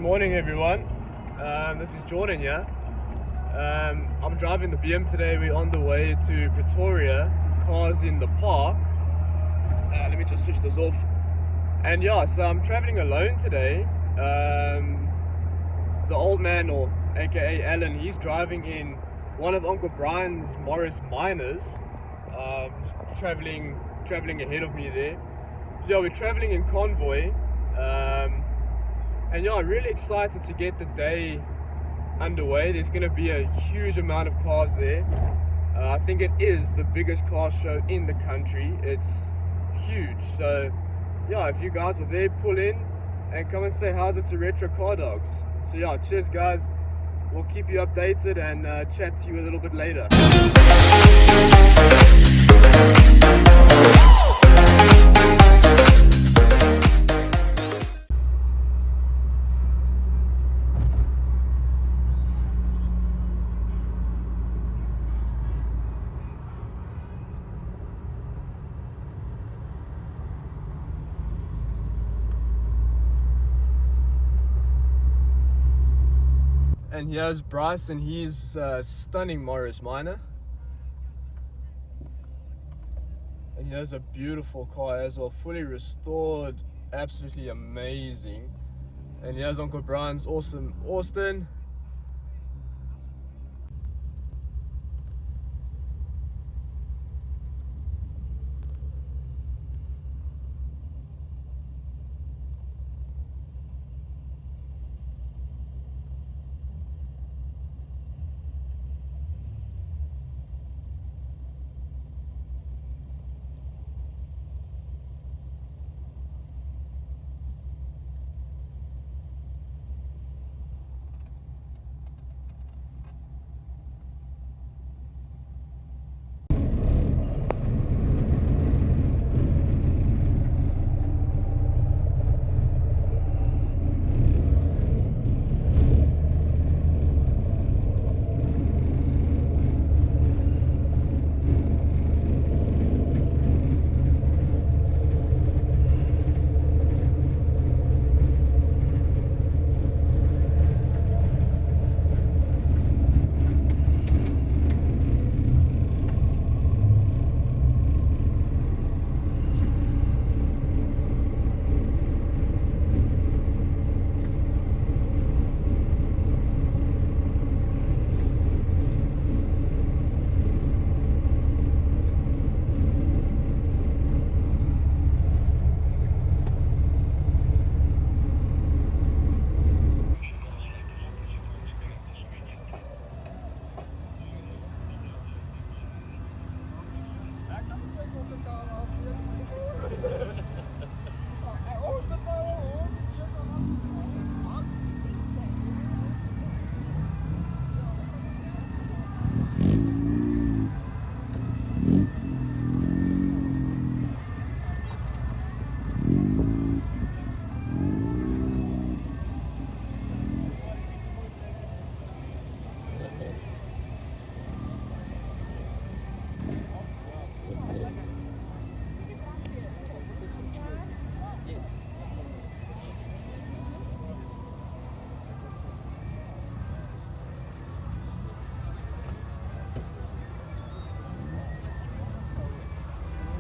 Morning everyone, this is Jordan here. I'm driving the BM today. We're on the way to Pretoria, cars in the park. Let me just switch this off. And yeah, so I'm traveling alone today. The old man, or aka Alan, he's driving in one of Uncle Brian's Morris Minors, traveling ahead of me there. So yeah, we're traveling in convoy. And yeah, I'm really excited to get the day underway. There's going to be a huge amount of cars there. I think it is the biggest car show in the country. It's huge. So yeah, if you guys are there, pull in and come and say how's it to Retro Car Dogs. So yeah, cheers guys. We'll keep you updated and chat to you a little bit later. And here's Bryce and his stunning Morris Minor. And here's a beautiful car as well, fully restored, absolutely amazing. And here's Uncle Brian's awesome Austin.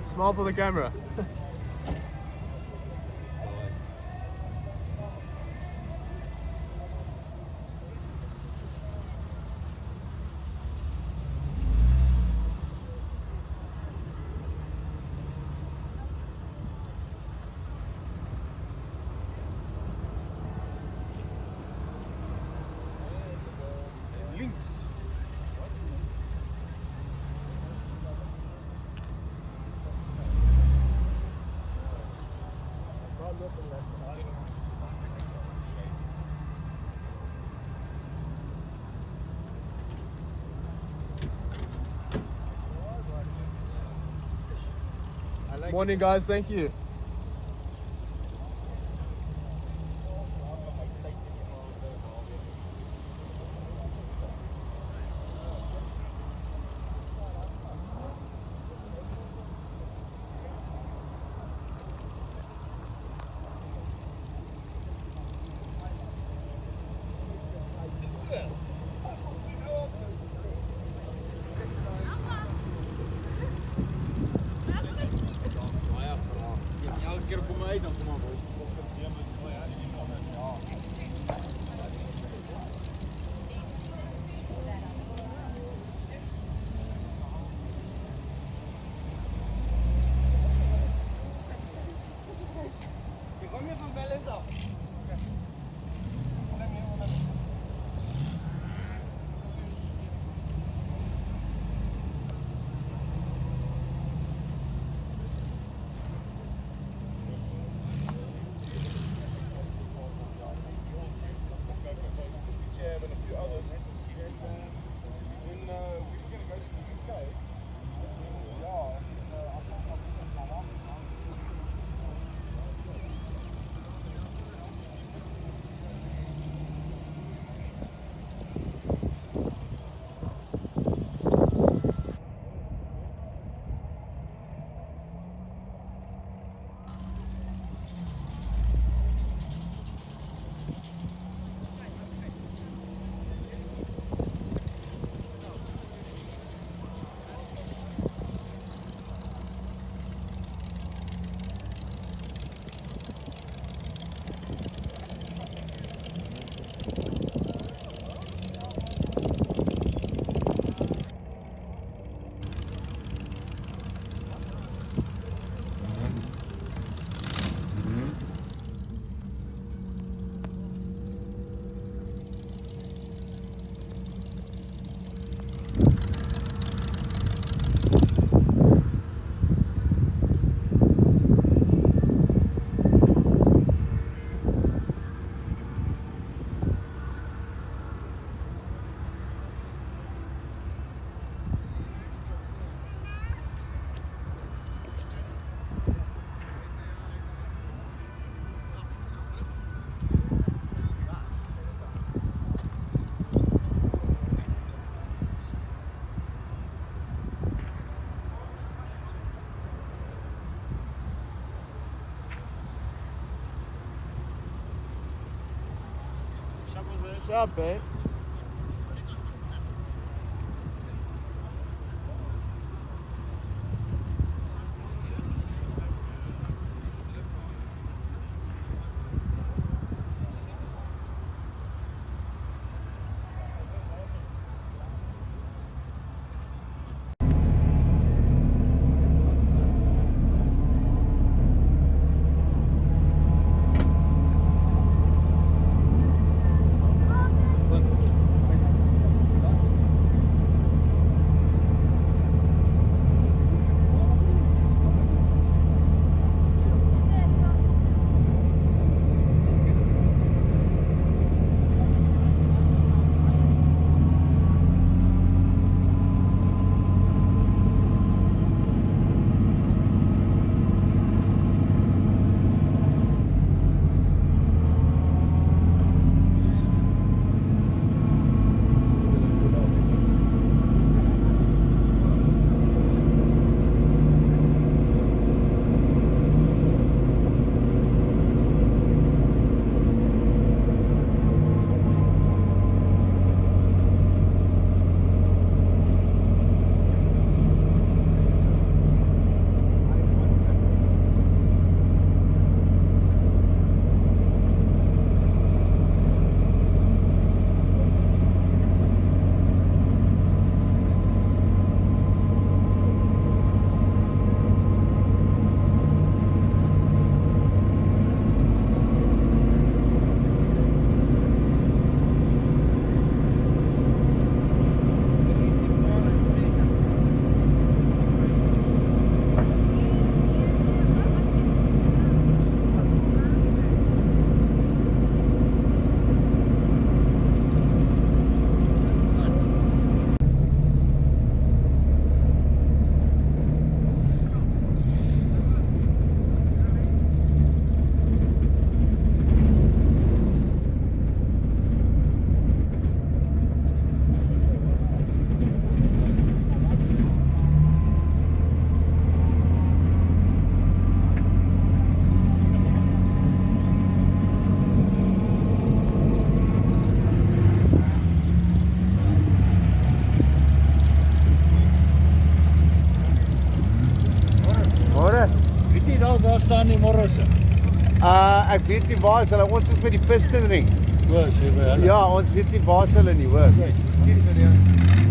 Smile for the camera. Links. Morning guys, thank you. first. And then we were going to go to the UK. Yeah, and I thought I'll visit my wife. Sharp, eh? Waar staan die môre se? Ek weet nie waar is hulle. Ons is met die pistonring. O, sê by hulle. Ja, ons weet nie waar is hulle nie, hoor. Excuse me.